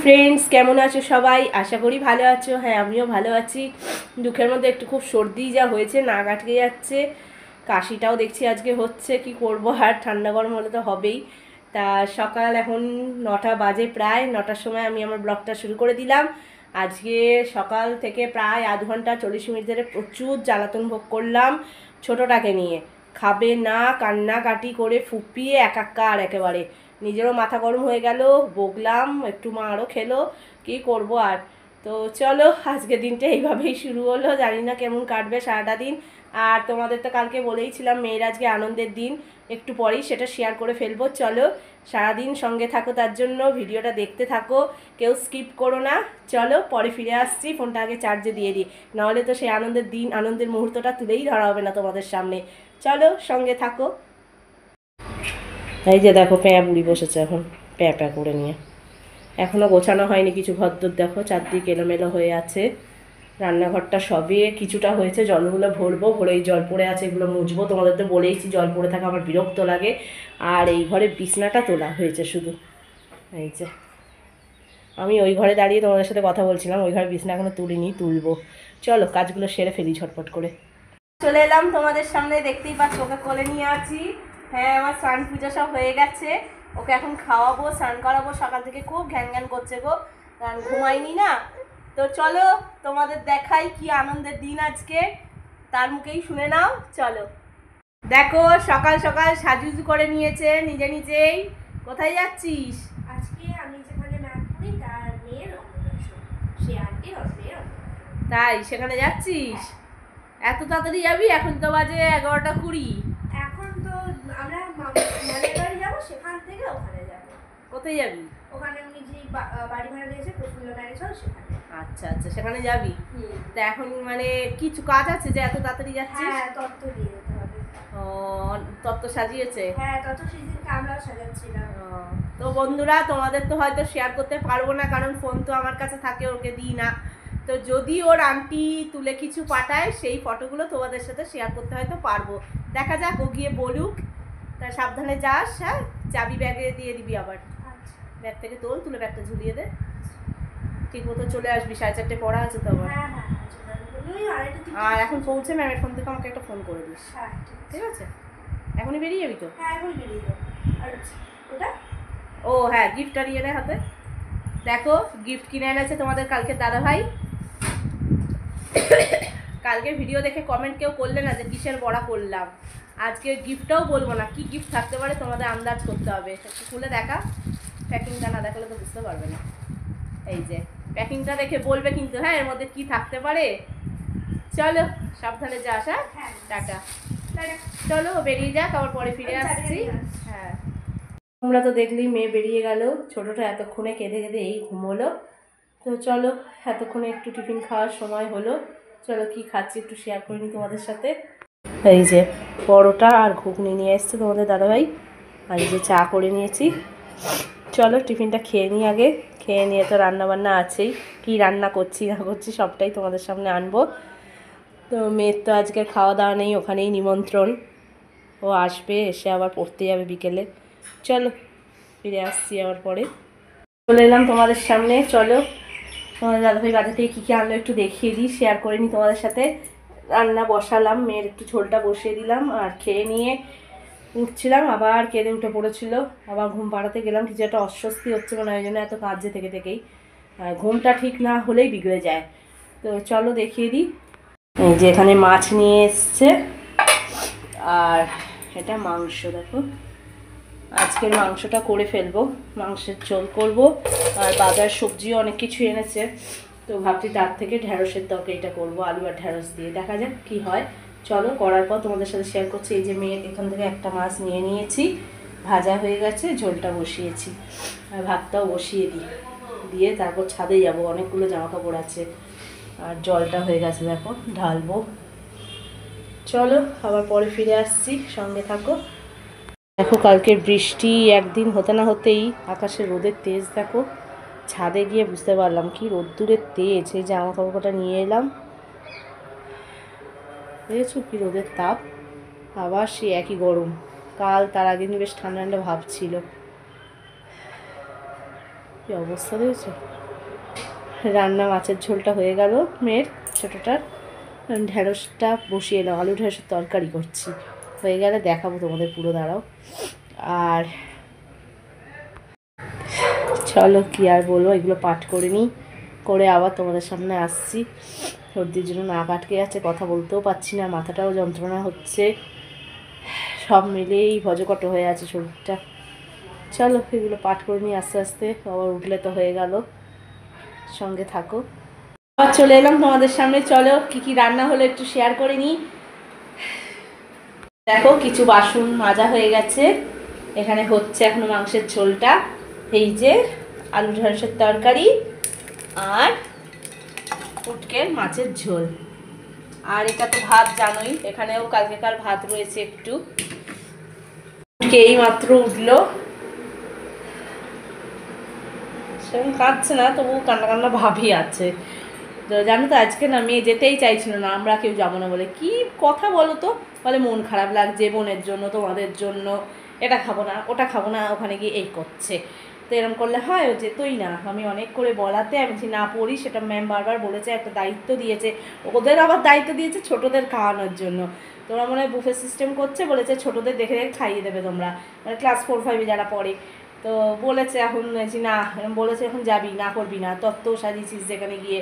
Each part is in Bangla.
ফ্রেন্ডস, কেমন আছো সবাই? আশা করি ভালো আছো। হ্যাঁ, আমিও ভালো আছি। দুঃখের মধ্যে একটু খুব সর্দি যা হয়েছে, নাক আটকে যাচ্ছে, কাশিটাও দেখছি আজকে হচ্ছে। কি করব, আর ঠান্ডা গরম হলে তো হবেই। তা সকাল এখন 9টা বাজে, প্রায় 9টার সময় আমি আমার ব্লগটা শুরু করে দিলাম। আজকে সকাল থেকে প্রায় আধ ঘন্টা 40 মিনিট ধরে প্রচুর জ্বালাতন ভোগ করলাম ছোটোটাকে নিয়ে। খাবে না, কান্নাকাটি করে ফুপিয়ে একাকার একেবারে। নিজেরও মাথা গরম হয়ে গেল, বকলাম একটু, মা আরও খেলো। কী করবো আর। তো চলো, আজকে দিনটা এইভাবেই শুরু হলো, জানি না কেমন কাটবে সারাটা দিন। আর তোমাদের তো কালকে বলেইছিলাম মেয়ের আজকে আনন্দের দিন, একটু পরেই সেটা শেয়ার করে ফেলবো। চলো সারাদিন সঙ্গে থাকো, তার জন্য ভিডিওটা দেখতে থাকো, কেউ স্কিপ করো না। চলো পরে ফিরে আসছি, ফোনটা আগে চার্জে দিয়ে দিই, নাহলে তো সেই আনন্দের দিন, আনন্দের মুহূর্তটা তুলেই ধরা হবে না তোমাদের সামনে। চলো সঙ্গে থাকো। এই যে দেখো, প্যাঁ বুড়ি বসেছে এখন প্যাঁ প্যাঁ করে নিয়ে। এখনও গোছানো হয়নি কিছু, ঘরদোর দেখো চারদিক এলোমেলো হয়ে আছে। রান্নাঘরটা সবে কিছুটা হয়েছে, জলগুলো ভরবো, ভরেই জল পড়ে আছে এগুলো মুছবো। তোমাদের তো বলেইছি জল পড়ে থাকা আমার বিরক্ত লাগে। আর এই ঘরে বিছনাটা তোলা হয়েছে শুধু। এই যে আমি ওই ঘরে দাঁড়িয়ে তোমাদের সাথে কথা বলছিলাম, ওই ঘরে বিছনা এখনো তুলিনি, তুলবো। চলো কাজগুলো সেরে ফেলি ঝটপট করে। চলে এলাম তোমাদের সামনে, দেখতেই পাচ্ছ ওকে কোলে নিয়ে আছি। হ্যাঁ, আমার স্নান পুজো সব হয়ে গেছে। ওকে এখন খাওয়াবো, স্নান করাবো। সকাল থেকে খুব ঘ্যান ঘ্যান করছে গো, কারণ ঘুমাইনি না। তো চলো তোমাদের দেখাই কি আনন্দের দিন আজকে, তার মুখেই শুনে নাও। চলো দেখো, সকাল সকাল সাজুজু করে নিয়েছে নিজে নিজেই। কোথায় যাচ্ছিস? আজকে আমি যেখানে ম্যাথ পড়ি তার মেয়ের অন্নপ্রাশন, সে আন্টির মেয়ের অন্নপ্রাশন। তাই সেখানে যাচ্ছিস? এত তাড়াতাড়ি যাবি? এখন তো বাজে 11টা 20। এখন তো আমরা মামার বাড়ি যাবো, সেখান থেকে ওখানে যাবো। কোথায় যাবি? ওখানে উনি যে বাড়ি ভাড়া দিয়েছে প্রফুল্ল ম্যারেজ হল, সেখানে। আচ্ছা আচ্ছা, সেখানে যাবি। তা এখন মানে কিছু কাজ আছে যে এত তাড়াতাড়ি যাচ্ছিস? হ্যাঁ, তত্ত্ব দিয়ে যেতে হবে। ও, তত্ত্ব সাজিয়েছে? হ্যাঁ, তত্ত্ব সেদিনকে আমরাও সাজাচ্ছিলাম। তো বন্ধুরা, তোমাদের তো হয়তো শেয়ার করতে পারবো না, কারণ ফোন তো আমার কাছে থাকে, ওকে দিই না। তো যদি ওর আন্টি তুলে কিছু পাঠায়, সেই ফটোগুলো তোমাদের সাথে শেয়ার করতে হয়তো পারবো। দেখা যাক, ও গিয়ে বলুক। তা সাবধানে যাস, হ্যাঁ? চাবি ব্যাগে দিয়ে দিবি আবার। ব্যাগ থেকে তোল, তুলে ব্যাগটা ঝুলিয়ে দে। ঠিক মতো চলে আসবি, 4:30 পড়া আছে তো আবার। আর এখন পৌঁছে ম্যামের ফোন থেকে আমাকে একটা ফোন করে দিস। হ্যাঁ, ঠিক আছে? এখনই বেরিয়ে যাবি তো? হ্যাঁ, এখন বেরিয়ে যাবো। আর ওটা, ও হ্যাঁ, গিফটটা নিয়ে নে হাতে। দেখো গিফট কিনে এনেছে তোমাদের কালকে দাদা ভাই। কালকে ভিডিও দেখে কমেন্ট কেউ করলে না যে কিসের বড়া করলাম। আজকে গিফটটাও বলবো না, কি গিফট থাকতে পারে তোমাদের আন্দাজ করতে হবে। একটু খুলে দেখা, প্যাকিংটা না দেখালে তো বুঝতে পারবে না। এই যে প্যাকিংটা দেখে বলবে কিন্তু, হ্যাঁ, এর মধ্যে কি থাকতে পারে। চলো সাবধানে যাস। হ্যাঁ, টাটা। চলো বেরিয়ে যাক, আবার পরে ফিরে আসছি। হ্যাঁ, তোমরা তো দেখলেই মেয়ে বেরিয়ে গেল, ছোটোটা এতক্ষণে কেঁদে কেঁদে এই ঘুমোলো। তো চলো, এতক্ষণে একটু টিফিন খাওয়ার সময় হলো। চলো কি খাচ্ছি একটু শেয়ার করে নিই তোমাদের সাথে। এই যে পরোটা আর ঘুগনি নিয়ে এসছে তোমাদের দাদাভাই, আর এই যে চা করে নিয়েছি। চলো টিফিনটা খেয়ে নিই আগে, খেয়ে নিয়ে তো রান্নাবান্না আছেই। কি রান্না করছি না করছি সবটাই তোমাদের সামনে আনবো। তো মেয়ের তো আজকে খাওয়া দাওয়া নেই, ওখানেই নিমন্ত্রণ। ও আসবে, এসে আবার পড়তে যাবে বিকেলে। চলো ফিরে আসছি আবার পরে। চলে এলাম তোমাদের সামনে। চলো তোমাদের দাদাভাই বাজার থেকে কী কী আনলো একটু দেখিয়ে দিই, শেয়ার করে নিই তোমাদের সাথে। রান্না বসালাম, মেয়ের একটু ঝোলটা বসিয়ে দিলাম, আর খেয়ে নিয়ে উঠছিলাম, আবার কেঁদে উঠে পড়েছিল। আবার ঘুম পাড়াতে গেলাম, কিছু একটা অস্বস্তি হচ্ছে মনে হয়, জন্য এত কাজে থেকে থেকেই ঘুমটা ঠিক না হলেই বিগড়ে যায়। তো চলো দেখিয়ে দিই। এই যে এখানে মাছ নিয়ে এসছে, আর এটা মাংস। দেখো আজকের মাংসটা করে ফেলবো, মাংসের ঝোল করব। আর বাজার সবজিও অনেক কিছু এনেছে, তো ভাবছি তার থেকে ঢ্যাঁড়সের তরকারিটা করবো, আলু আর ঢ্যাঁড়স দিয়ে। দেখা যাক কি হয়। চলো করার পর তোমাদের সাথে শেয়ার করছি। এই যে মেয়ে এখান থেকে একটা মাছ নিয়ে নিয়েছি, ভাজা হয়ে গেছে, ঝোলটা বসিয়েছি, আর ভাতটাও বসিয়ে দিই। দিয়ে তারপর ছাদে যাব, অনেকগুলো জামা কাপড় আছে। আর জলটা হয়ে গেছে, দেখো ঢালবো। চলো আবার পরে ফিরে আসছি, সঙ্গে থাকো। দেখো কালকের বৃষ্টি একদিন হতে না হতেই আকাশে রোদের তেজ দেখো। ছাদে গিয়ে বুঝতে পারলাম কি রোদ্দুরের তেজ। এই জামা কাপড়টা নিয়ে এলাম, দেখেছো কি রোদের তাপ। আবার সে একই গরম। কাল তার আগের দিন বেশ ঠান্ডা ঠান্ডা ভাব ছিল। কি অবস্থা দিয়েছে। রান্না মাছের ঝোলটা হয়ে গেল মেয়ের ছোটোটার, ঢ্যাঁড়সটা বসিয়ে এলাম, আলু ঢ্যাঁড়সের তরকারি করছি, হয়ে গেলে দেখাবো তোমাদের পুরো, দাঁড়াও। আর চলো কি আর বলবো, এগুলো পাঠ করে নিই, করে আবার তোমাদের সামনে আসছি। সর্দির জন্য নাক আটকে যাচ্ছে, কথা বলতেও পারছি না, মাথাটাও যন্ত্রণা হচ্ছে, সব মিলেই ভজকট হয়ে আছে শরীরটা। চলো এগুলো পাঠ করে নিই আস্তে আস্তে, আবার উঠলে তো হয়ে গেল, সঙ্গে থাকো। আবার চলে এলাম তোমাদের সামনে, চলো কি কি রান্না হলো একটু শেয়ার করে নিই। দেখো কিছু বাসন মাজা হয়ে গেছে, এখানে হচ্ছে এখনো মাংসের ঝোলটা, এই যে আলু ঢ্যাঁড়সের তরকারি আর পুটকের মাছের ঝোল, আর এটা তো ভাত জানোই, এখানেও কালকেকার ভাত রয়েছে একটু। পুটকে এই মাত্র উঠলো, সেরকম কাঁদছে না, তবু কান্না কান্না ভাবই আছে। তো জানো তো আজকে না মেয়ে যেতেই চাইছিল না, আমরা কেউ যাবো না বলে। কি কথা বলো তো, বলে মন খারাপ লাগছে বোনের জন্য, তোমাদের জন্য, এটা খাবো না ওটা খাবো না, ওখানে গিয়ে এই করছে। তো এরকম করলে হয়, ও যেতই না। আমি অনেক করে বলাতে আমি না পড়ি, সেটা ম্যাম বারবার বলেছে, একটা দায়িত্ব দিয়েছে, ওদের আবার দায়িত্ব দিয়েছে ছোটোদের খাওয়ানোর জন্য। তোমরা মনে হয় বুফে সিস্টেম করছে, বলেছে ছোটোদের দেখে দেখে খাইয়ে দেবে তোমরা, মানে ক্লাস 4-5 যারা পড়ে। তো বলেছে এখন যে না, বলেছে এখন যাবি না, করবি না, তত্ত্ব সাজিয়েছিস যেখানে গিয়ে,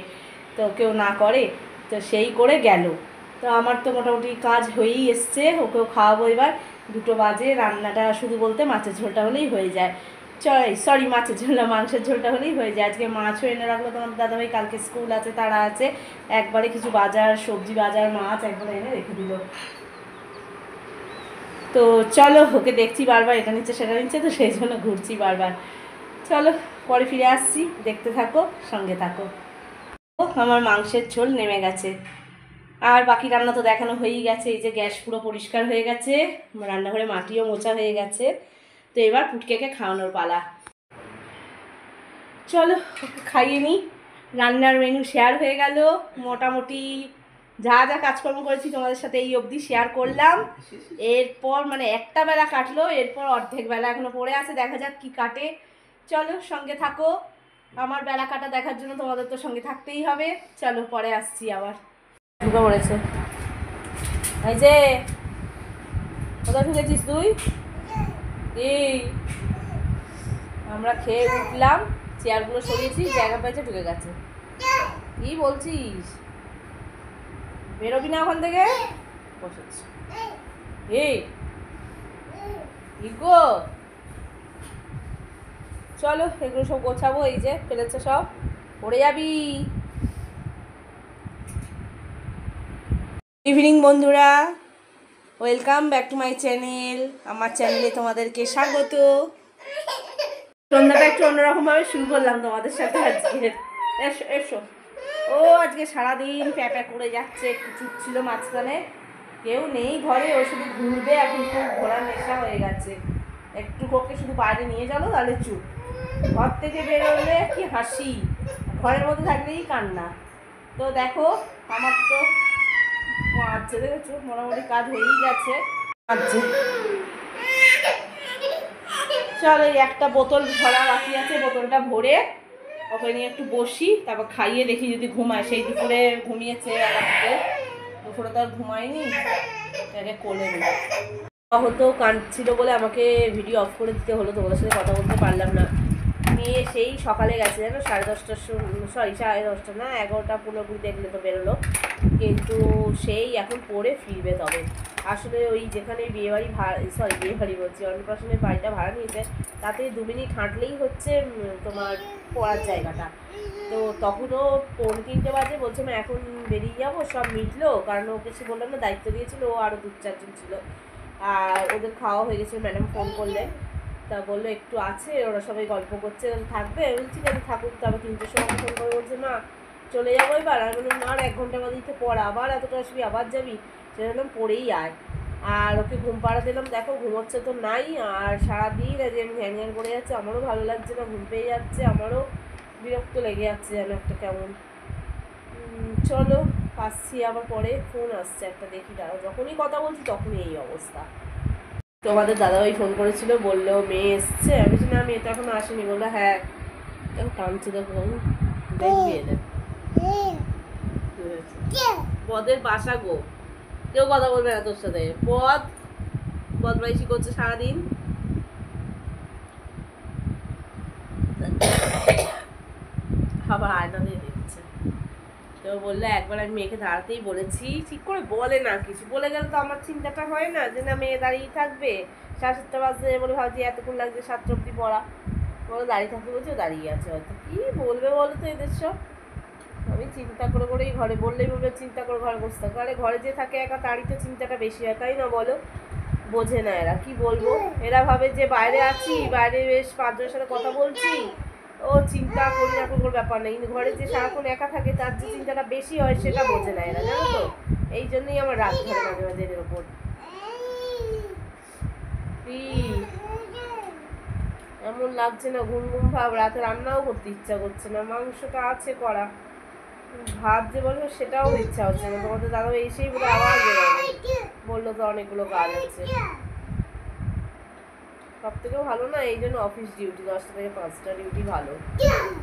তো কেউ না করে, তো সেই করে গেল। তো আমার তো মোটামুটি কাজ হয়েই এসছে, ওকেও খাওয়াবো এবার, 2টো বাজে, রান্নাটা শুধু বলতে মাছের ঝোলটা হলেই হয়ে যায়। সরি মাছের ঝোল না, মাংসের ঝোলটা হলেই হয়ে যায়। আজকে মাছও এনে রাখলো তোমার দাদাভাই, কালকে স্কুল আছে, তারা আছে, একবারে কিছু বাজার, সবজি বাজার, মাছ একবারে এনে রেখে দিল। তো চলো, ওকে দেখছি বারবার এটা নিচ্ছে সেটা নিচ্ছে, তো সেই জন্য ঘুরছি বারবার। চলো পরে ফিরে আসছি, দেখতে থাকো, সঙ্গে থাকো। আমার মাংসের ঝোল নেমে গেছে, আর বাকি রান্না তো দেখানো হয়েই গেছে। এই যে গ্যাস পুরো পরিষ্কার হয়ে গেছে, রান্নাঘরে মাটিও মোছা হয়ে গেছে। তো এবার পুটকেকে খাওয়ানোর পালা। চলো ওকে খাইয়ে নিই। রান্নার মেনু শেয়ার হয়ে গেল, মোটামুটি যা যা কাজকর্ম করেছি তোমাদের সাথে এই অবধি শেয়ার করলাম। এরপর মানে একটা বেলা কাটলো, এরপর অর্ধেক বেলা এখনো পড়ে আছে, দেখা যাক কি কাটে। চলো সঙ্গে থাকো, আমার বেলা কাটা দেখার জন্য তোমাদের তো সঙ্গে থাকতেই হবে। চলো পরে আসছি আবার। ঢুকে পড়েছে, এই যে কোথায় ঢুকেছিস তুই? এই আমরা খেয়ে উঠলাম, চেয়ারগুলো সরিয়েছি, জায়গা পাইছে, ঢুকে গেছে। কি বলছিস, বেরোবি না ওখান থেকে? বসেছি এই কি গো, চলো এগুলো সব গোছাবো, এই যে ফেলেছে সব, পড়ে যাবি। ইভিনিং বন্ধুরা, welcome back to my channel. আমার চ্যানেলে তোমাদেরকে স্বাগত। সন্ধ্যাটা একটু অন্যরকমভাবে শুরু করলাম তোমাদের সাথে আজকে। এসো এসো। ও আজকে সারাদিন প্যাপা করে যাচ্ছে, একটু চুপ ছিল মাঝখানে, কেউ নেই ঘরে, ও শুধু ঘুরবে, এখন খুব ঘোরার নেশা হয়ে গেছে। একটু ওকে শুধু বাইরে নিয়ে যাবো তাহলে চুপ, ঘর থেকে বেরোলে কি হাসি, ঘরের মধ্যে থাকলেই কান্না। তো দেখো আমার তো আচ্ছা দেখেছো মোটামুটি কাজ হয়েই গেছে। আচ্ছা চলো, এই একটা বোতল ভরা বাকি আছে, বোতলটা ভরে ওকে নিয়ে একটু বসি, তারপর খাইয়ে দেখি যদি ঘুমায়। সেই দুপুরে ঘুমিয়েছে, রাত্রে দুপুরে তো আর ঘুমায়নি, তাকে কোলে নিই। হতো কাঁদছিল বলে আমাকে ভিডিও অফ করে দিতে হলো, তোমাদের সাথে কথা বলতে পারলাম না। মেয়ে সেই সকালে গেছে জানো, 10:30টার সরি 10:30 না, 11টা 15 দেখলে তো বেরোলো, কিন্তু সেই এখন পড়ে ফিরবে। তবে আসলে ওই যেখানে বিয়েবাড়ি বিয়েবাড়ি বলছি, অন্নপ্রাশনের বাড়িটা ভাড়া নিয়েছে, তাতে 2 মিনিট হাঁটলেই হচ্ছে তোমার পড়ার জায়গাটা। তো তখনও 3:45 বাজে, বলছে না এখন বেরিয়ে যাবো, সব মিটলো, কারণ ওকে সে বললাম না দায়িত্ব দিয়েছিল, ও আরও 2-4 জন ছিল, আর ওদের খাওয়া হয়ে গেছে। ম্যাডাম ফোন করলেন, তা বললো একটু আছে, ওরা সবাই গল্প করছে, থাকবে। আমি ঠিক আছে থাকুক। তারপর 3টের সময় ফোন করে বলছে না চলে যাবো এবার। আমি বললাম না, আর 1 ঘন্টা বাদে দিতে পড়া, আবার এতটা আসবি, আবার যাবি, সেরকম পড়েই আয়। আর ওকে ঘুম পাড়া দিলাম, দেখো ঘুমোচ্ছে তো নাই, আর সারাদিন আজ আমি ঘ্যান ঘ্যান করে যাচ্ছে, আমারও ভালো লাগছে না, ঘুম পেয়ে যাচ্ছে, আমারও বিরক্ত লেগে যাচ্ছে যেন একটা কেমন। চলো আসছি আবার পরে, ফোন আসছে একটা, দেখি দাঁড়াও, যখনই কথা বলছি তখনই এই অবস্থা। তোমাদের দাদাভাই ফোন করেছিল, বললো মেয়ে এসছে, আমি বলছি না মেয়ে তো এখনো আসেনি। বললো হ্যাঁ কেউ টানছে দেখুন, দেখবি এদের পদের বাসা গো, কেউ কথা বলবে না তোর সাথে। পদ বদমাইশি করছে সারাদিন। আবার আয়না দিয়ে দেখছে। তো বললে একবার আমি মেয়েকে দাঁড়াতেই বলেছি, ঠিক করে বলে না কিছু, বলে গেলে তো আমার চিন্তাটা হয় না যে না মেয়ে দাঁড়িয়ে থাকবে, 7:30 বাজে বলে ভাবছি এতক্ষণ লাগছে 7টা অব্দি পড়া, বলে দাঁড়িয়ে থাকতে বলছে, দাঁড়িয়ে আছে হয়তো। কি বলবে বলো তো এদের সব। আমি চিন্তা করে করেই ঘরে বললেই বলবে চিন্তা করে ঘরে বসে থাকো, আরে ঘরে যে থাকে একা তারই তো চিন্তাটা বেশি হয়, তাই না বলো। বোঝে না এরা, কি বলবো। এরা ভাবে যে বাইরে আছি, বাইরে বেশ 5জনের সাথে কথা বলছি, ও চিন্তা করি না কোনো ব্যাপার নেই, কিন্তু ঘরে যে সারাক্ষণ একা থাকে তার যে চিন্তাটা বেশি হয় সেটা বোঝে না এরা, জানো তো। এই জন্যই আমার রাগ ধরে মাঝে মাঝে এদের ওপর। এমন লাগছে না, ঘুম ঘুম ভাব, রাতে রান্নাও করতে ইচ্ছা করছে না, মাংসটা আছে করা, ভাত যে বলবো সেটাও ইচ্ছা হচ্ছে না। তোমাদের দাদা এসেই বলে আবার বেরোবে, বললো তো অনেকগুলো কাজ আছে। সব থেকে ভালো না এই জন্য অফিস ডিউটি, 10টা থেকে 5টা ডিউটি ভালো।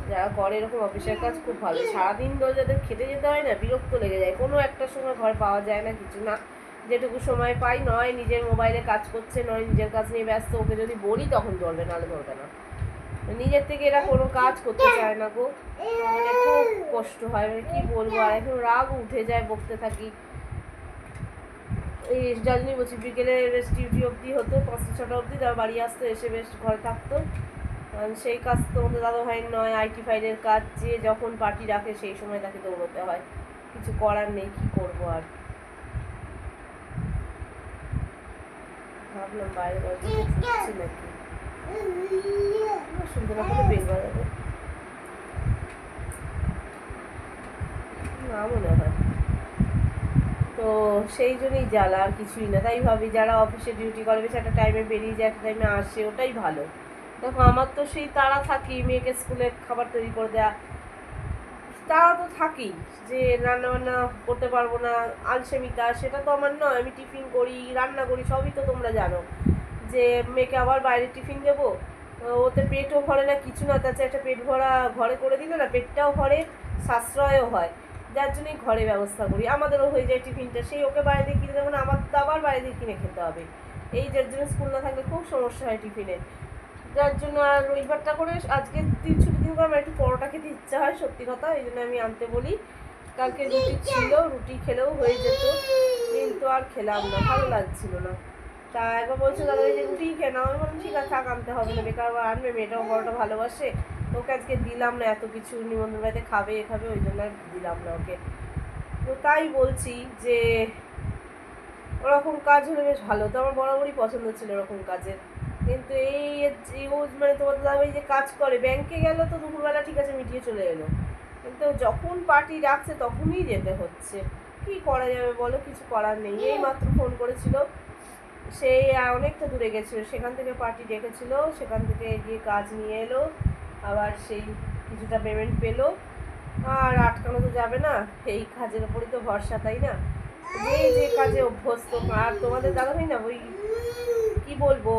যারা করে এরকম অফিসের কাজ খুব ভালো। সারাদিন ধরে যাদের খেটে যেতে হয় না, বিরক্ত লেগে যায়, কোনো একটা সময় ঘর পাওয়া যায় না, কিছু না। যেটুকু সময় পাই, নয় নিজের মোবাইলে কাজ করছে, নয় নিজের কাজ নিয়ে ব্যস্ত। ওকে যদি বলি তখন ধরবে, নাহলে ধরবে না। নিজের থেকে এরা কোনো কাজ করতে চায় না গো, মানে খুব কষ্ট হয়, মানে কি বলবো। আর এখন রাগ উঠে যায়, বকতে থাকি। এই জানি বলছি বিকেলে বেশ ডিউটি অবধি হতো, 5টা 6টা অবধি, তারপর বাড়ি আসতো, এসে বেশ ঘরে থাকতো। সেই কাজ তো আমাদের দাদা ভাই নয়, আইটি ফাইলের কাজ, যে যখন পার্টি রাখে সেই সময় তাকে দৌড়তে হয়, কিছু করার নেই, কি করবো আর। ভাবলাম বাইরে বাড়ি নাকি শুনতে না পেলে বের বাজাবে না মনে হয়। তো সেই জন্যই জ্বালা, আর কিছুই না। তাই ভাবি যারা অফিসে ডিউটি করে বেশ একটা টাইমে বেরিয়ে যায়, একটা টাইমে আসে, ওটাই ভালো। দেখো আমার তো সেই তাড়া থাকি, মেয়েকে স্কুলে খাবার তৈরি করে দেওয়া, তাড়া তো থাকেই, যে রান্না বান্না করতে পারবো না, আলসেমিতা, সেটা তো আমার নয়। আমি টিফিন করি, রান্না করি, সবই তো তোমরা জানো। যে মেয়েকে আবার বাইরে টিফিন দেবো, ওতে পেটও ভরে না, কিছু না, তাছাড়া একটা পেট ভরা ঘরে করে দিলে না পেটটাও ভরে, সাশ্রয়ও হয়, যার জন্যই ঘরে ব্যবস্থা করি। আমাদেরও হয়ে যায় টিফিনটা, সেই ওকে বাইরে দিয়ে কিনে দেবো না, আমার তো আবার বাইরে দিয়ে কিনে খেতে হবে। এই যার জন্য স্কুল না থাকলে খুব সমস্যা হয় টিফিনে, যার জন্য। আর রবিবারটা করে আজকে ছুটি দিন করে আমার একটু পরোটা খেতে ইচ্ছা হয়, সত্যি কথা, এই জন্য আমি আনতে বলি। কালকে রুটি ছিল, রুটি খেলেও হয়ে যেত, কিন্তু আর খেলাম না, ভালো লাগছিল না। তা একবার বলছে দাদা এই যে রুটি খেয়ে নাও, আমি বললাম ঠিক আছে থাক, আনতে হবে না, বেকার আবার আনবে, মেয়েটাও পরোটা ভালোবাসে। ওকে আজকে দিলাম না, এত কিছু নিমন্ত্রণ বাড়িতে খাবে খাবে, ওই জন্য আর দিলাম না ওকে। তো তাই বলছি যে ওরকম কাজ হলে বেশ ভালো, তো আমার বরাবরই পছন্দ ছিল ওরকম কাজের। কিন্তু এই মানে তোমাদের দাদা যে কাজ করে, ব্যাংকে গেল তো দুপুরবেলা ঠিক আছে মিটিয়ে চলে এলো, কিন্তু যখন পার্টি রাখছে তখনই যেতে হচ্ছে। কি করা যাবে বলো, কিছু করার নেই। এই মাত্র ফোন করেছিল, সেই অনেকটা দূরে গেছিলো, সেখান থেকে পার্টি ডেকেছিল, সেখান থেকে গিয়ে কাজ নিয়ে এলো, আবার সেই কিছুটা পেমেন্ট পেলো। আর আটকানো তো যাবে না, এই কাজের ওপরই তো ভরসা, তাই না। যে কাজে অভ্যস্ত। আর তোমাদের দাদা ভাই না ওই কি বলবো,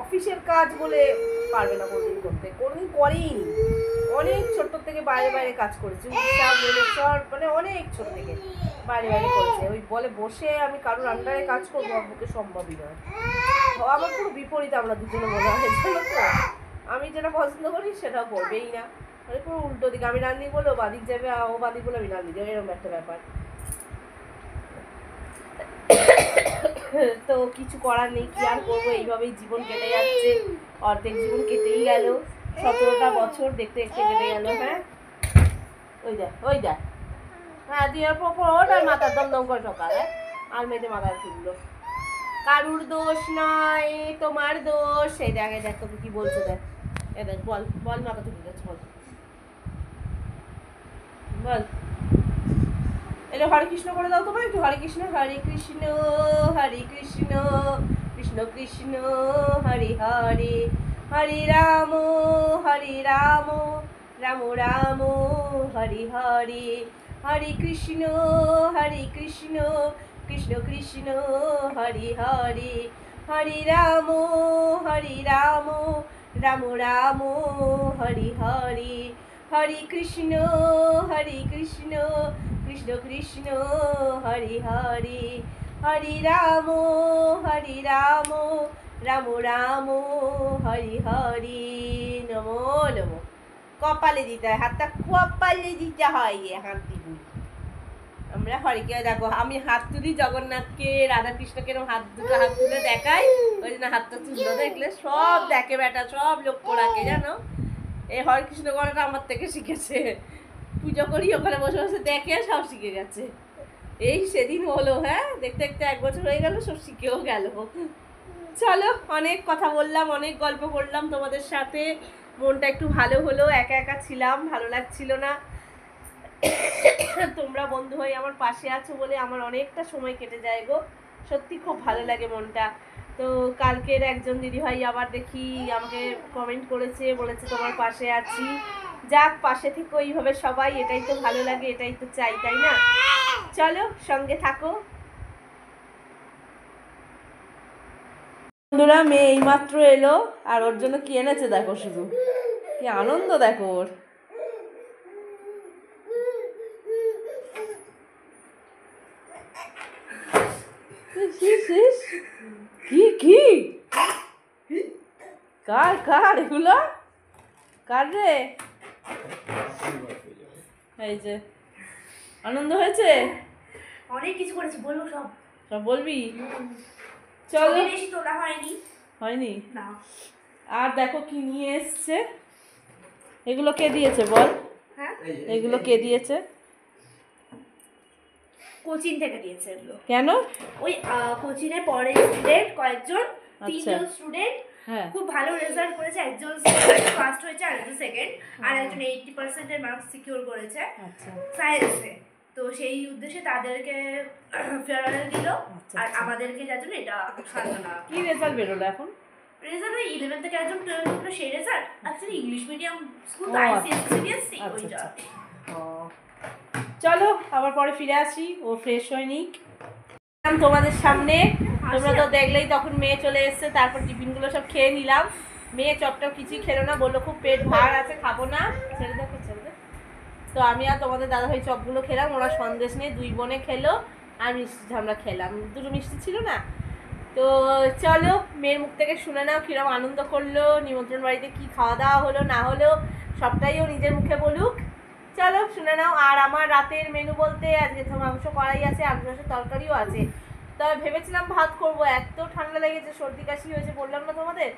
অফিসের কাজ বলে পারবে না কোনোদিন করতে, কোনোদিন করেই নি। অনেক ছোট থেকে বাইরে বাইরে কাজ করেছে, মানে অনেক ছোট থেকে বাইরে বাইরে করেছে। ওই বলে বসে আমি কারোর আন্ডারে কাজ করবো, আমার পক্ষে সম্ভবই নয়। আমার পুরো বিপরীত আমরা দুজনে মনে হয়, জানো তো। আমি যেটা পছন্দ করি সেটাও করবেই না, মানে পুরো উল্টো দিকে। আমি রান্নি বলে ও বাদিক যাবে, ও বাদিক বলে আমি রান্নি যাবে, এরকম একটা ব্যাপার। তো কিছু করার নেই, কি আর করবো, এইভাবেই জীবন কেটে যাচ্ছে। অর্ধেক জীবন কেটেই গেল, 17টা বছর দেখতে দেখতে কেটে গেল। হ্যাঁ ওই দেখ, ওই দেখ, হ্যাঁ দিয়ে ওটার মাথার দমদম করে ঠকা। হ্যাঁ আর মেয়েদের মাথায় তুললো, কারুর দোষ নয়, তোমার দোষ। সেই দেখে দেখ তোকে কি বলছে, দেখ এ দেখ, বল বল, মাথা তুলে যাচ্ছে, বল বল। এটা হরে কৃষ্ণ করে দাও তোমার একটু, হরে কৃষ্ণ কৃষ্ণ কৃষ্ণ কৃষ্ণ হরে হরে, হরে রাম রাম রাম হরে হরে, হরে কৃষ্ণ কৃষ্ণ কৃষ্ণ হরে হরে, হরে রাম রাম রাম হরি হরি, হরে কৃষ্ণ কৃষ্ণ কৃষ্ণ হরি হরি, হরে রাম রাম রাম হরি হরি। নমো নমো। কপালে দিতে হয় হাতটা, কপালে দিতে হয়, হাত দিব আমরা। হরিকে দেখো আমি হাত তুলি জগন্নাথকে রাধাকৃষ্ণকে এরকম দুটো হাত তুলে দেখাই, ওই জন্য হাতটা তুললো, দেখলে সব দেখে বেটা, সব লক্ষ্য রাখে জানো। এই হরিকৃষ্ণ করাটা আমার থেকে শিখেছে, পুজো করি ওখানে বসে বসে দেখে সব শিখে গেছে। এই সেদিন হলো, হ্যাঁ দেখতে দেখতে 1 বছর হয়ে গেল, সব শিখেও গেল। চলো, অনেক কথা বললাম, অনেক গল্প করলাম তোমাদের সাথে, মনটা একটু ভালো হলো, একা একা ছিলাম, ভালো লাগছিল না। তোমরা বন্ধু হয়ে আমার পাশে আছো বলে আমার অনেকটা সময় কেটে যায় গো, সত্যি খুব ভালো লাগে মনটা। তো কালকের একজন দিদিভাই আবার দেখি আমাকে কমেন্ট করেছে, বলেছে তোমার পাশে আছি। যাক, পাশে থেকে ওইভাবে সবাই, এটাই তো ভালো লাগে, এটাই তো চাই, তাই না? চলো, সঙ্গে থাকো বন্ধুরা। মেয়ে এইমাত্র এলো, আর ওর জন্য কি এনেছে দেখো, শুধু কি আনন্দ দেখো ওর। কি কি কার কার এগুলো, কার রে? এই যে আনন্দ হয়েছে, অনেক কিছু করেছি, বলবো সব? সব বলবি? চলো। বেশি তোলা হয়নি। হয়নি না। আর দেখো কি নিয়ে এসছে, এগুলো কে দিয়েছে বল? হ্যাঁ, এগুলো কে দিয়েছে? কোচিং থেকে দিয়েছে এগুলো। কেন? ওই কোচিংয়ে পড়ে স্টুডেন্ট কয়েকজন, 3 জন স্টুডেন্ট হ্যাঁ, খুব ভালো রেজাল্ট করেছে। একজন ফার্স্ট হয়েছে, আর একজন সেকেন্ড, আর একজন 80% এর মার্কস সিকিউর করেছে আচ্ছা সায়েন্সে। তো সেই উদ্দেশ্যে তাদেরকে ফেয়ারওয়েল দিল, আচ্ছা, আর আচ্ছা। আমাদেরকে যার জন্য এটা সাজানো। কি রেজাল্ট বেরোলো এখন? রেজাল্ট ওই 11 থেকে একজন 12 হলো সেই result. Actually English medium school, ও, আইসিএসসি সিবিএসসি আচ্ছা, ওইটা। আচ্ছা। ও, চলো আবার পরে ফিরে আসি, ও ফ্রেশ হয়নি তোমাদের সামনে। তোমরা তো দেখলেই, তখন মেয়ে চলে এসছে, তারপর টিফিনগুলো সব খেয়ে নিলাম। মেয়ে চপটাও কিছুই খেলো না, বললো খুব পেট ভার আছে, খাবো না, ছেড়ে দেখো ছেড়ে দে। তো আমি আর তোমাদের দাদাভাই চপগুলো খেলাম, ওরা সন্দেশ নিয়ে 2 বোনে খেলো, আর মিষ্টি আমরা খেলাম, 2টো মিষ্টি ছিল না। তো চলো, মেয়ের মুখ থেকে শুনে নাও কিরকম আনন্দ করলো, নিমন্ত্রণ বাড়িতে কি খাওয়া দাওয়া হলো না হলো, সবটাই ও নিজের মুখে বলুক। চলো শুনে নাও। আর আমার রাতের মেনু বলতে আজকে তো মাংস কড়াই আছে, আলু রসের তরকারিও আছে। তবে ভেবেছিলাম ভাত করবো, এত ঠান্ডা লেগেছে, সর্দি কাশি হয়েছে, বললাম না তোমাদের,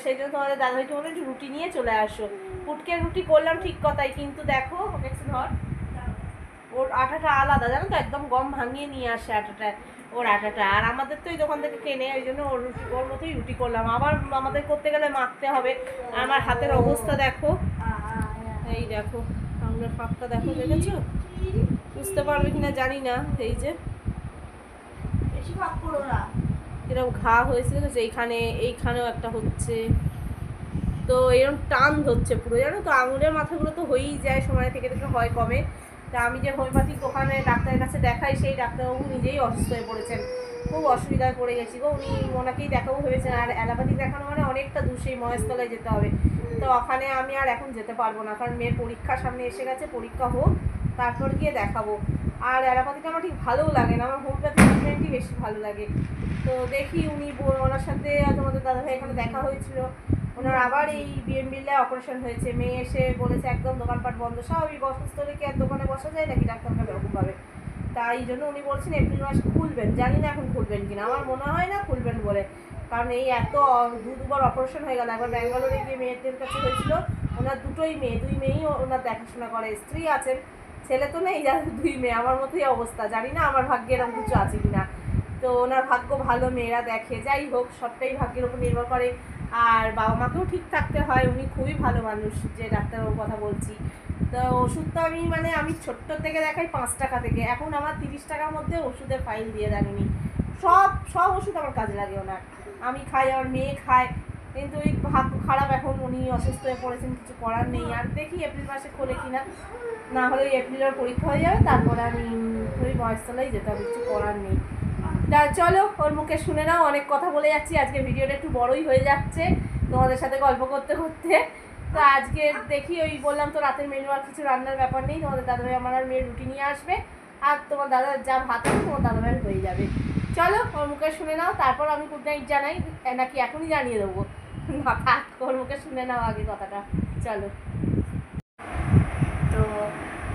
সেই জন্য তোমাদের দাদাভাইকে বললাম একটু রুটি নিয়ে চলে আসো। পুটকের রুটি করলাম ঠিক কথাই, কিন্তু দেখো ওকে একটু ধর, ওর আটাটা আলাদা জানো তো, একদম গম ভাঙিয়ে নিয়ে আসে আটাটা, ওর আটাটা। আর আমাদের তো এই দোকান থেকে কেনে, ওই জন্য ওর রুটি, ওর মতোই রুটি করলাম। আবার আমাদের করতে গেলে মাখতে হবে। আমার হাতের অবস্থা দেখো, এই দেখো আঙুলের ফাঁকটা দেখো, দেখেছো? বুঝতে পারবে কিনা জানি না, এই যে বেশি ভাগ করো না। এরকম ঘা হয়েছে, দেখেছো? এইখানেও একটা হচ্ছে, তো এরকম টান ধরছে পুরো, জানো তো, আঙুলের মাথাগুলো তো হয়েই যায়, সময় থেকে থেকে হয় কমে। তা আমি যে হোমিওপ্যাথিক ওখানে ডাক্তারের কাছে দেখাই, সেই ডাক্তারবাবু নিজেই অসুস্থ হয়ে পড়েছেন, খুব অসুবিধায় পড়ে গেছি গো। উনি ওনাকেই দেখাবো ভেবেছেন, আর অ্যালোপ্যাথিক দেখানো মানে অনেকটা দূর, সেই মহেশতলায় যেতে হবে। তো ওখানে আমি আর এখন যেতে পারবো না, কারণ মেয়ের পরীক্ষা সামনে এসে গেছে, পরীক্ষা হোক তারপর গিয়ে দেখাবো। আর অ্যালোপ্যাথিটা আমার ঠিক ভালোও লাগে না, আমার হোমিওপ্যাথি ট্রিটমেন্টই বেশি ভালো লাগে। তো দেখি, ওনার সাথে তোমাদের দাদাভাই এখানে দেখা হয়েছিল, ওনার আবার এই বিএমবিলে অপারেশন হয়েছে। মেয়ে এসে বলেছে একদম দোকানপাট বন্ধ, স্বাভাবিক, অসুস্থ হলে কি আর দোকানে বসা যায় নাকি ডাক্তারখানে এরকমভাবে। তাই জন্য উনি বলছেন এপ্রিল মাসে খুলবেন, জানি না এখন খুলবেন কিনা, আমার মনে হয় না খুলবেন বলে। কারণ এই এত দুবার অপারেশন হয়ে গেল, একবার ব্যাঙ্গালোরে গিয়ে মেয়েদের কাছে হয়েছিল, ওনার দুই মেয়েই ওনার দেখাশোনা করে, স্ত্রী আছেন, ছেলে তো নেই, যার 2 মেয়ে, আমার মতোই অবস্থা, জানি না আমার ভাগ্যে এরকম কিছু আছে কিনা। তো ওনার ভাগ্য ভালো, মেয়েরা দেখে, যাই হোক সবটাই ভাগ্যের উপর নির্ভর করে। আর বাবা মাকেও ঠিক থাকতে হয়, উনি খুবই ভালো মানুষ, যে ডাক্তারবাবুর কথা বলছি। তো ওষুধ তো আমি ছোট্ট থেকে দেখাই 5 টাকা থেকে, এখন আমার 30 টাকার মধ্যে ওষুধের ফাইল দিয়ে দেন উনি। সব ওষুধ আমার কাজে লাগে ওনার, আমি খাই, আমার মেয়ে খায়। কিন্তু ওই ভাগ্য খারাপ, এখন উনি অসুস্থ হয়ে পড়েছেন, কিছু করার নেই। আর দেখি এপ্রিল মাসে খোলে কিনা, না হলে এপ্রিলের পরীক্ষা হয়ে যাবে, তারপরে আমি ওই মহেশতলায় যেতে হবে, কিছু করার নেই। তা চলো, ওর মুখে শুনে নাও, অনেক কথা বলে যাচ্ছি, আজকে ভিডিওটা একটু বড়ই হয়ে যাচ্ছে। তো তোমাদের সাথে গল্প করতে করতে। তো আজকে দেখি, ওই বললাম তো রাতের মেনু আর কিছু রান্নার ব্যাপার নেই, তোমাদের দাদাভাই আমার আর মেয়ের রুটি নিয়ে আসবে, আর তোমার দাদার যা ভাত আছে তোমার দাদাভাইয়ের হয়ে যাবে। চলো ওর মুখে শুনে নাও, তারপর আমি গুড নাইট জানাই, নাকি এখনই জানিয়ে দেবো? না থাক, ওর মুখে শুনে নাও আগে কথাটা। চলো। তো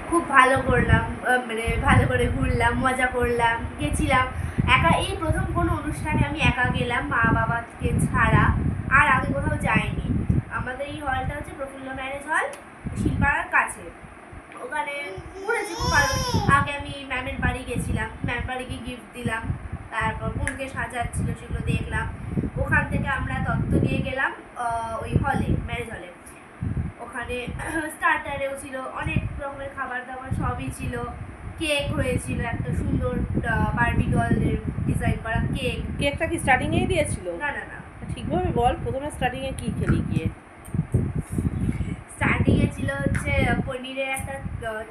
খুব ভালো করলাম, মানে ভালো করে ঘুরলাম, মজা করলাম, গেছিলাম একা। এই প্রথম কোনো অনুষ্ঠানে আমি একা গেলাম, মা বাবাকে ছাড়া, আর আগে কোথাও যাইনি। আমাদের এই হলটা হচ্ছে প্রফুল্ল ম্যারেজ হল, শিলপাড়ার কাছে। ওখানে ঘুরেছি খুব ভালো। আগে আমি ম্যামের বাড়ি গেছিলাম, ম্যাম বাড়িকে গিফট দিলাম, তারপর বোনকে সাজাচ্ছিল সেগুলো দেখলাম। ওখান থেকে আমরা তত্ত্ব নিয়ে গেলাম ওই হলে, ম্যারেজ হলে। ওখানে স্টার্টারেও ছিল অনেক রকমের খাবার দাবার, সবই ছিল। কেক হয়েছিল, একটা সুন্দর বারবি ডলের ডিজাইন করা কেক। কেকটা কি স্টার্টিংয়েই দিয়েছিল? না না না, ঠিকভাবে বল, প্রথমে স্টার্টিংয়ে কি খেলি গিয়ে? স্টার্টিংয়ে ছিল হচ্ছে পনিরের একটা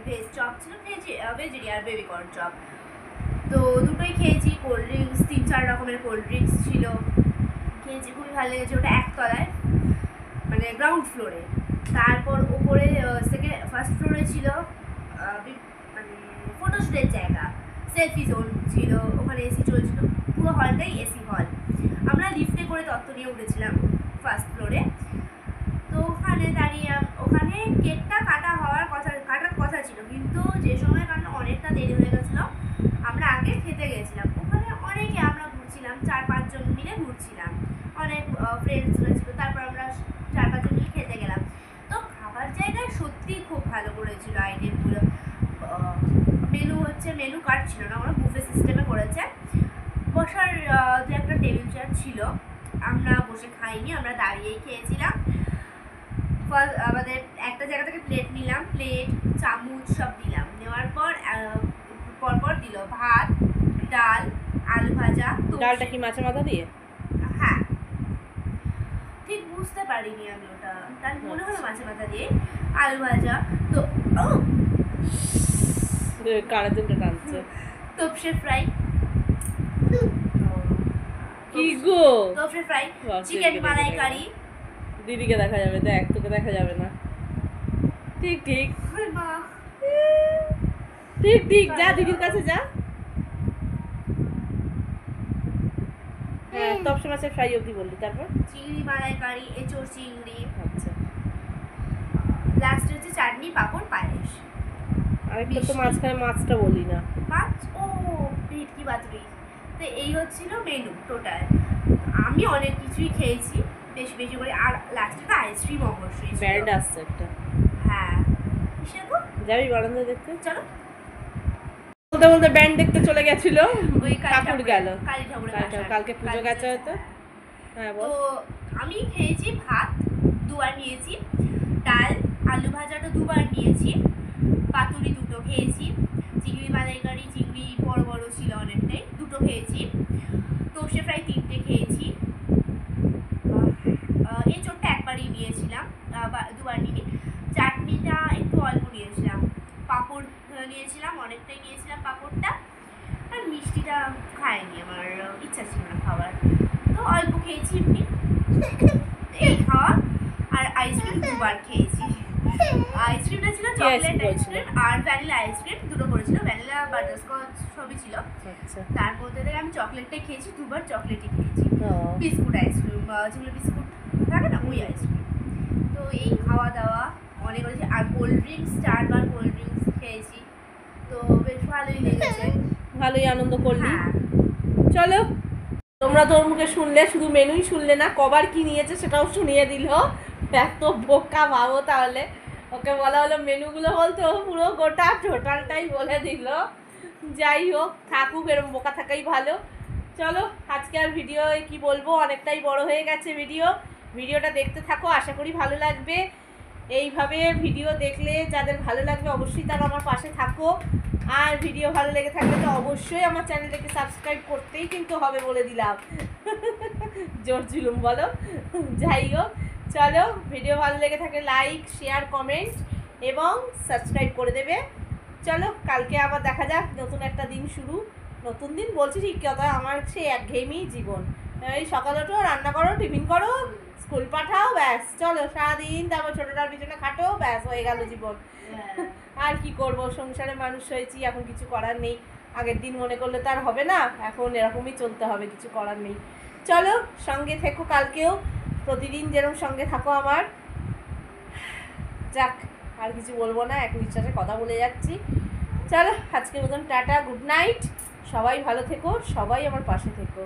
ভেজ চপ ছিল, ভেজিটেরিয়ান বেবি কর্ন চপ। তো দুটোই খেয়েছি। কোল্ড ড্রিঙ্কস 3-4 রকমের কোল্ড ড্রিঙ্কস ছিল, খেয়েছি, খুবই ভালো লেগেছে। ওটা একতলায়, মানে গ্রাউন্ড ফ্লোরে। তারপর ওপরে ফার্স্ট ফ্লোরে ছিল মানে ফটোশুটের জায়গা, সেলফি জোন ছিল, ওখানে এসি চলছিল, পুরো হলটাই এসি হল। আমরা লিফটে করে তত্ত্ব নিয়ে উঠেছিলাম ফার্স্ট ফ্লোরে। তো ওখানে দাঁড়িয়ে ওখানে কেকটা কাটার কথা ছিল, কিন্তু যে সময় কারণে অনেকটা দেরি হয়ে গেছিলো, আমরা আগে খেতে গেছিলাম। ওখানে অনেকে আমরা ঘুরছিলাম, 4-5 জন মিলে ঘুরছিলাম, অনেক ফ্রেন্ডসরা ছিল। তারপর আমরা 4-5 জন মিলে খেতে গেলাম। তো খাবার জায়গায় সত্যিই খুব ভালো করেছিল আইটেমগুলো। মেনু কার্ড ছিল না, আমরা বুফে সিস্টেমে করেছে। বসার 2-1টা টেবিল চেয়ার ছিল, আমরা বসে খাইনি, আমরা দাঁড়িয়েই খেয়েছিলাম। আমাদের একটা জায়গা থেকে প্লেট নিলাম, প্লেট চামচ সব দিলাম। নেওয়ার পর পরপর দিল ভাত, ডাল, আলু ভাজা। ডালটা কি মাছের মাথা দিয়ে? হ্যাঁ, ঠিক বুঝতে পারিনি আমি ওটা, তার মনে হলো মাছের মাথা দিয়ে। আলু ভাজা, তো কানে দুটো টানছে। তোপসে ফ্রাই, কি গো? তোপসে ফ্রাই, চিকেন মালাইকারি। দিদিকে দেখা যাবে, দেখ তোকে দেখা যাবে না। ঠিক ঠিক ঠিক ঠিক, যা দিদির কাছে যা। হ্যাঁ, তপসে মাছের ফ্রাই অবধি বললি, তারপর চিংড়ি মালাইকারি, এঁচোড় চিংড়ি, আচ্ছা, লাস্টে হচ্ছে চাটনি, পাঁপড়, পায়েস। আরেকটা তো মাঝখানে মাছটা বলি না। মাছ, ও ভেটকি পাতুরি। তো এই হচ্ছিল মেনু টোটাল। আমি অনেক কিছুই খেয়েছি, বেশ বেশি করে। আর লাস্টে তো আইসক্রিম অবশ্যই ছিল। ব্যান্ড আসছে একটা। হ্যাঁ, কিসের গো? যাবি বারান্দা দেখতে? চলো। বলতে বলতে ব্যান্ড দেখতে চলে গেছিল, ওই ঠাকুর গেল, কালী ঠাকুরের কালকে পুজো গেছে হয়তো। হ্যাঁ বল। তো আমি খেয়েছি ভাত 2বার নিয়েছি, ডাল আলু ভাজাটা 2বার নিয়েছি, পাতুরি 2টো খেয়েছি, চিংড়ি মালাইকারি, চিংড়ি বড় বড় ছিল অনেকটাই, 2টো খেয়েছি, তোপসে ফ্রাই 3টে খেয়েছি, এঁচোড়টা একবারই নিয়েছিলাম, 2বার নিই। চাটনিটা একটু অল্প নিয়েছিলাম, পাঁপড় নিয়েছিলাম, অনেকটাই নিয়েছিলাম পাঁপড়টা। আর মিষ্টিটা খাইনি, আমার ইচ্ছা ছিল না খাবার, তো অল্প খেয়েছি এমনি। এই খাওয়া। আর আইসক্রিম 2বার খেয়েছি। আইসক্রিমটা ছিল চকলেট আইসক্রিম আর ভ্যানিলা আইসক্রিম, 2টো করেছিল, ভ্যানিলা বাটারস্কচ সবই ছিল। আচ্ছা, তার মধ্যে থেকে আমি চকলেটটাই খেয়েছি, 2বার চকলেটই খেয়েছি। বিস্কুট আইসক্রিম, যেগুলো বিস্কুট থাকে না, ওই আইসক্রিম। তো এই খাওয়া দাওয়া অনেক করেছি। আর কোল্ড ড্রিঙ্কস 4বার কোল্ড ড্রিঙ্কস খেয়েছি, তো বেশ ভালোই লেগেছে, ভালোই আনন্দ করলি। হ্যাঁ। চলো, তোমরা তোর মুখে শুনলে, শুধু মেনুই শুনলে না, কবার কি নিয়েছে সেটাও শুনিয়ে দিল। এত বোকা ভাবো তাহলে, ওকে বলা হলো মেনুগুলো বলতে ও পুরো গোটা টোটালটাই বলে দিল। যাই হোক, থাকুক, এরকম বোকা থাকাই ভালো। চলো, আজকে আর ভিডিও কি বলবো, অনেকটাই বড় হয়ে গেছে ভিডিওটা দেখতে থাকো, আশা করি ভালো লাগবে। এইভাবে ভিডিও দেখলে যাদের ভালো লাগবে অবশ্যই তারা আমার পাশে থাকো। আর ভিডিও ভালো লেগে থাকলে তো অবশ্যই আমার চ্যানেলটাকে সাবস্ক্রাইব করতেই কিন্তু হবে, বলে দিলাম। জোর জুলুম বলো। যাই হোক, চলো, ভিডিও ভালো লেগে থাকলে লাইক, শেয়ার, কমেন্ট এবং সাবস্ক্রাইব করে দেবে। চলো, কালকে আবার দেখা যাক, নতুন একটা দিন শুরু। নতুন দিন বলছি ঠিক কথা, আমার সে একঘেয়েমি জীবন, এই সকাল ওঠো, রান্না করো, টিফিন করো, স্কুল পাঠাও, ব্যাস চলো সারাদিন, তারপর ছোটটার পিছনে খাটো, ব্যাস হয়ে গেল জীবন। আর কি করব, সংসারে মানুষ হয়েছি, এখন কিছু করার নেই। আগের দিন মনে করলে তার হবে না, এখন এরকমই চলতে হবে, কিছু করার নেই। চলো সঙ্গে থেকো, কালকেও প্রতিদিন যেরকম সঙ্গে থাকো আমার। যাক, আর কিছু বলবো না, এক নিঃশ্বাসে কথা বলে যাচ্ছি। চলো আজকের মতন টাটা, গুড নাইট। সবাই ভালো থেকো, সবাই আমার পাশে থেকো।